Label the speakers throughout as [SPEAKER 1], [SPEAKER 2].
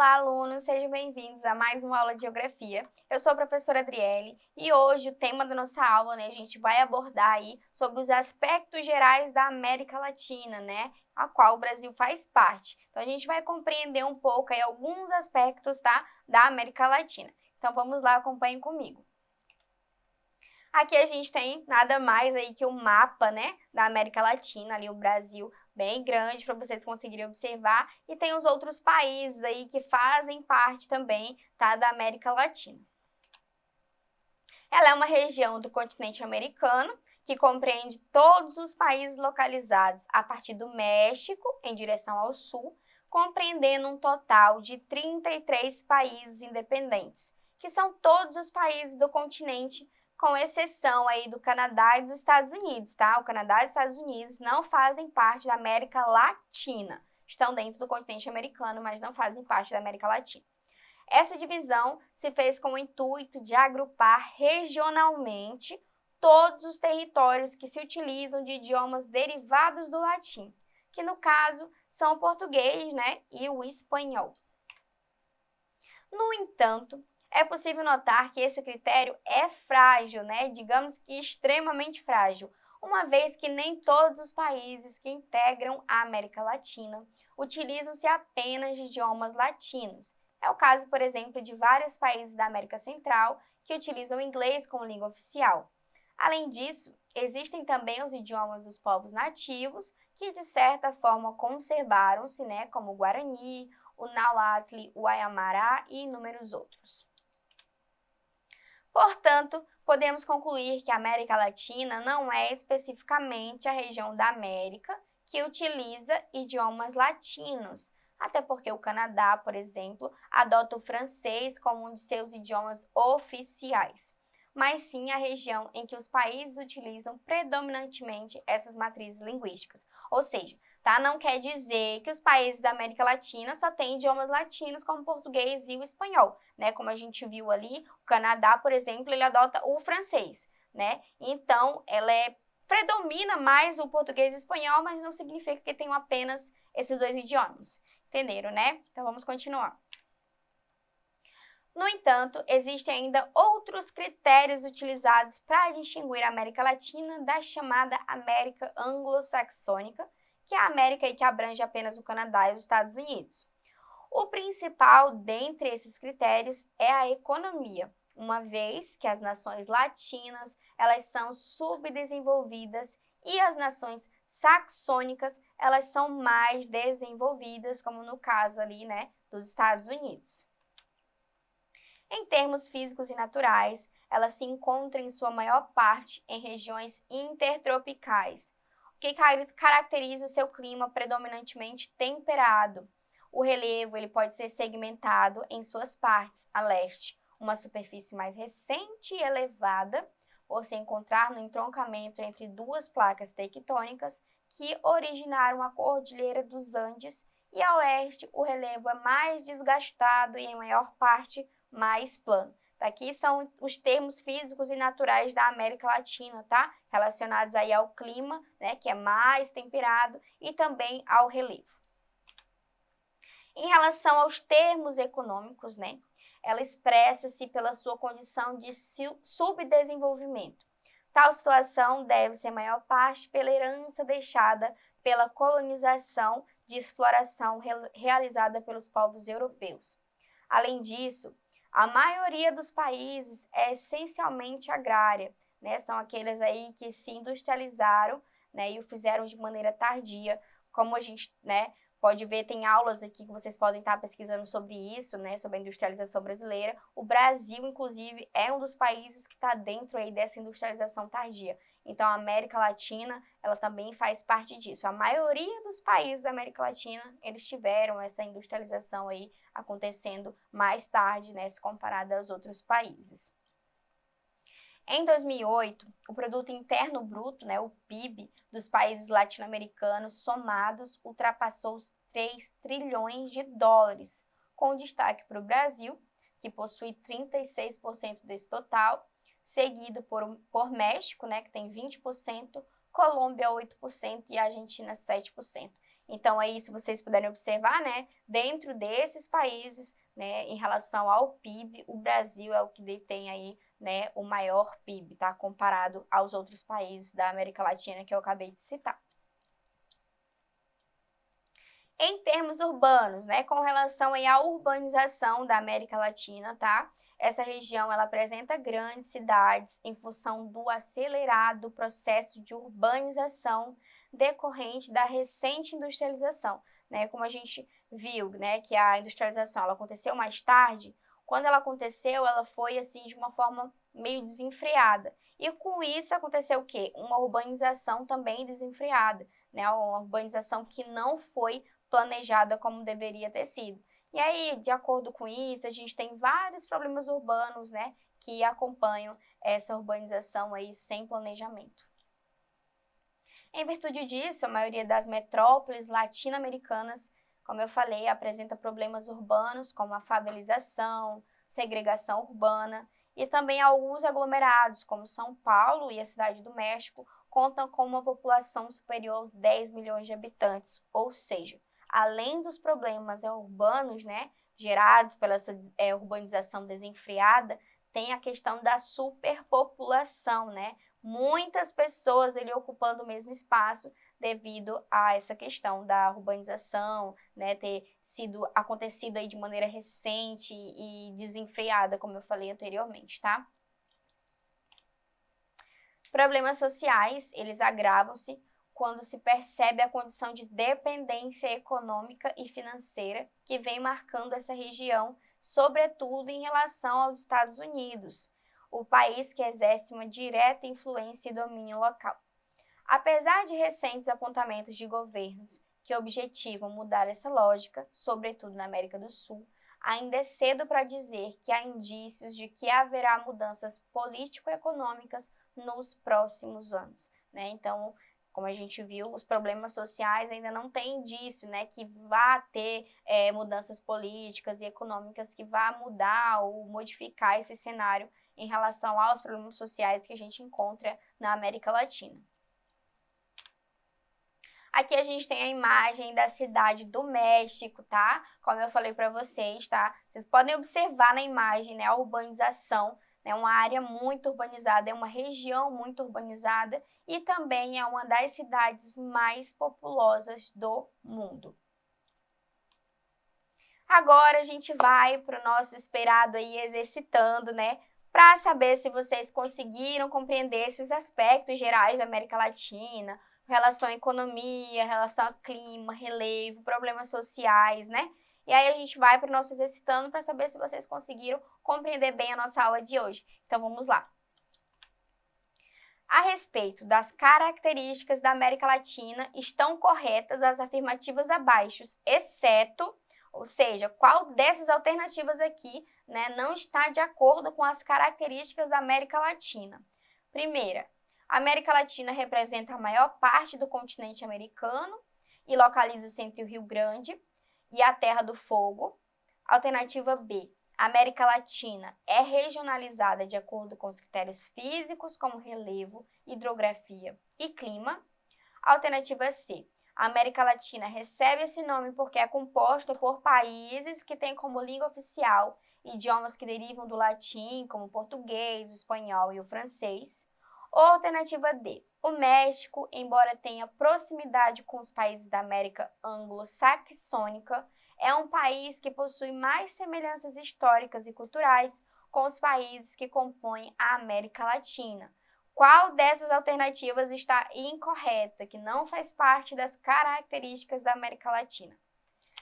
[SPEAKER 1] Olá, alunos! Sejam bem-vindos a mais uma aula de Geografia. Eu sou a professora Adriele e hoje o tema da nossa aula, a gente vai abordar aí sobre os aspectos gerais da América Latina, a qual o Brasil faz parte. Então, a gente vai compreender um pouco aí alguns aspectos, da América Latina. Então, vamos lá, acompanhem comigo. Aqui a gente tem nada mais aí que o mapa, da América Latina, ali o Brasil bem grande para vocês conseguirem observar, e tem os outros países aí que fazem parte também, da América Latina. Ela é uma região do continente americano que compreende todos os países localizados a partir do México em direção ao sul, compreendendo um total de 33 países independentes, que são todos os países do continente, com exceção aí do Canadá e dos Estados Unidos, O Canadá e os Estados Unidos não fazem parte da América Latina. Estão dentro do continente americano, mas não fazem parte da América Latina. Essa divisão se fez com o intuito de agrupar regionalmente todos os territórios que se utilizam de idiomas derivados do latim, que no caso são o português, e o espanhol. No entanto, é possível notar que esse critério é frágil, digamos que extremamente frágil, uma vez que nem todos os países que integram a América Latina utilizam-se apenas de idiomas latinos. É o caso, por exemplo, de vários países da América Central que utilizam o inglês como língua oficial. Além disso, existem também os idiomas dos povos nativos que, de certa forma, conservaram-se, como o Guarani, o Nahuatl, o Aymara e inúmeros outros. Portanto, podemos concluir que a América Latina não é especificamente a região da América que utiliza idiomas latinos, até porque o Canadá, por exemplo, adota o francês como um de seus idiomas oficiais, mas sim a região em que os países utilizam predominantemente essas matrizes linguísticas. Ou seja, não quer dizer que os países da América Latina só têm idiomas latinos como o português e o espanhol, Como a gente viu ali, o Canadá, por exemplo, ele adota o francês, Então, predomina mais o português e o espanhol, mas não significa que tenham apenas esses dois idiomas. Entenderam, Então, vamos continuar. No entanto, existem ainda outros critérios utilizados para distinguir a América Latina da chamada América Anglo-Saxônica, que é a América que abrange apenas o Canadá e os Estados Unidos. O principal dentre esses critérios é a economia, uma vez que as nações latinas elas são subdesenvolvidas e as nações saxônicas elas são mais desenvolvidas, como no caso ali, dos Estados Unidos. Em termos físicos e naturais, ela se encontra em sua maior parte em regiões intertropicais, o que caracteriza o seu clima predominantemente temperado. O relevo ele pode ser segmentado em suas partes. A leste, uma superfície mais recente e elevada, por se encontrar no entroncamento entre duas placas tectônicas que originaram a Cordilheira dos Andes, e a oeste, o relevo é mais desgastado e, em maior parte, mais plano. Aqui são os termos físicos e naturais da América Latina, Relacionados aí ao clima, que é mais temperado, e também ao relevo. Em relação aos termos econômicos, ela expressa-se pela sua condição de subdesenvolvimento. Tal situação deve-se, em maior parte, pela herança deixada pela colonização de exploração realizada pelos povos europeus. Além disso, a maioria dos países é essencialmente agrária, São aqueles aí que se industrializaram, e o fizeram de maneira tardia, como a gente, pode ver, tem aulas aqui que vocês podem estar pesquisando sobre isso, sobre a industrialização brasileira. O Brasil, inclusive, é um dos países que está dentro aí dessa industrialização tardia. Então, a América Latina, ela também faz parte disso. A maioria dos países da América Latina, eles tiveram essa industrialização aí acontecendo mais tarde, se comparado aos outros países. Em 2008, o Produto Interno Bruto, o PIB, dos países latino-americanos somados ultrapassou os 3 trilhões de dólares, com destaque para o Brasil, que possui 36% desse total, seguido por México, que tem 20%, Colômbia 8% e Argentina 7%. Então, aí, se vocês puderem observar, né, dentro desses países, né, em relação ao PIB, o Brasil é o que detém aí, né, o maior PIB, tá? Comparado aos outros países da América Latina que eu acabei de citar. Em termos urbanos, né, com relação aí à urbanização da América Latina, tá? Essa região ela apresenta grandes cidades em função do acelerado processo de urbanização decorrente da recente industrialização, né? Como a gente viu, né, que a industrialização ela aconteceu mais tarde, quando ela aconteceu, ela foi assim de uma forma meio desenfreada. E com isso aconteceu o quê? Uma urbanização também desenfreada, né? Uma urbanização que não foi planejada como deveria ter sido. E aí, de acordo com isso, a gente tem vários problemas urbanos, né, que acompanham essa urbanização aí sem planejamento. Em virtude disso, a maioria das metrópoles latino-americanas, como eu falei, apresenta problemas urbanos como a favelização, segregação urbana e também alguns aglomerados, como São Paulo e a Cidade do México, contam com uma população superior aos 10 milhões de habitantes, ou seja, além dos problemas urbanos, né, gerados pela essa urbanização desenfreada, tem a questão da superpopulação, né? Muitas pessoas ocupando o mesmo espaço devido a essa questão da urbanização, né, ter sido acontecido aí de maneira recente e desenfreada, como eu falei anteriormente, tá? Problemas sociais, eles agravam-se quando se percebe a condição de dependência econômica e financeira que vem marcando essa região, sobretudo em relação aos Estados Unidos, o país que exerce uma direta influência e domínio local. Apesar de recentes apontamentos de governos que objetivam mudar essa lógica, sobretudo na América do Sul, ainda é cedo para dizer que há indícios de que haverá mudanças político-econômicas nos próximos anos, né? Então, como a gente viu, os problemas sociais ainda não têm indício, né, que vá ter mudanças políticas e econômicas que vá mudar ou modificar esse cenário em relação aos problemas sociais que a gente encontra na América Latina. Aqui a gente tem a imagem da cidade do México, tá? Como eu falei para vocês, tá? Vocês podem observar na imagem, né, a urbanização. É uma área muito urbanizada, é uma região muito urbanizada e também é uma das cidades mais populosas do mundo. Agora a gente vai para o nosso esperado aí exercitando, né? Para saber se vocês conseguiram compreender esses aspectos gerais da América Latina, relação à economia, relação ao clima, relevo, problemas sociais, né? E aí a gente vai para o nosso exercitando para saber se vocês conseguiram compreender bem a nossa aula de hoje. Então vamos lá. A respeito das características da América Latina, estão corretas as afirmativas abaixo, exceto, ou seja, qual dessas alternativas aqui, né, não está de acordo com as características da América Latina? Primeira, a América Latina representa a maior parte do continente americano e localiza-se entre o Rio Grande e a Terra do Fogo. Alternativa B, a América Latina é regionalizada de acordo com os critérios físicos, como relevo, hidrografia e clima. Alternativa C, a América Latina recebe esse nome porque é composta por países que têm como língua oficial idiomas que derivam do latim, como o português, o espanhol e o francês. Ou alternativa D, o México, embora tenha proximidade com os países da América anglo-saxônica, é um país que possui mais semelhanças históricas e culturais com os países que compõem a América Latina. Qual dessas alternativas está incorreta, que não faz parte das características da América Latina?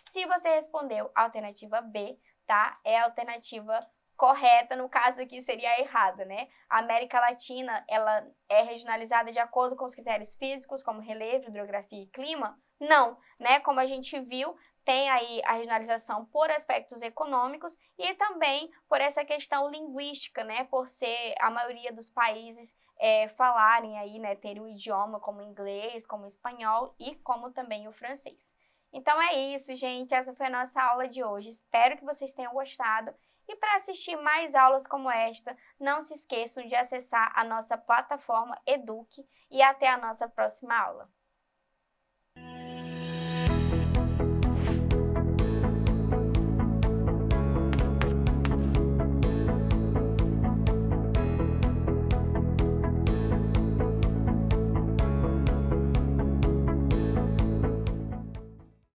[SPEAKER 1] Se você respondeu a alternativa B, tá? É a alternativa correta, no caso aqui seria a errada, né? A América Latina, ela é regionalizada de acordo com os critérios físicos, como relevo, hidrografia e clima? Não, né? Como a gente viu, tem aí a regionalização por aspectos econômicos e também por essa questão linguística, né? Por ser a maioria dos países falarem aí, né? Ter o idioma como inglês, como espanhol e como também o francês. Então é isso, gente. Essa foi a nossa aula de hoje. Espero que vocês tenham gostado. E para assistir mais aulas como esta, não se esqueçam de acessar a nossa plataforma Eduque e até a nossa próxima aula.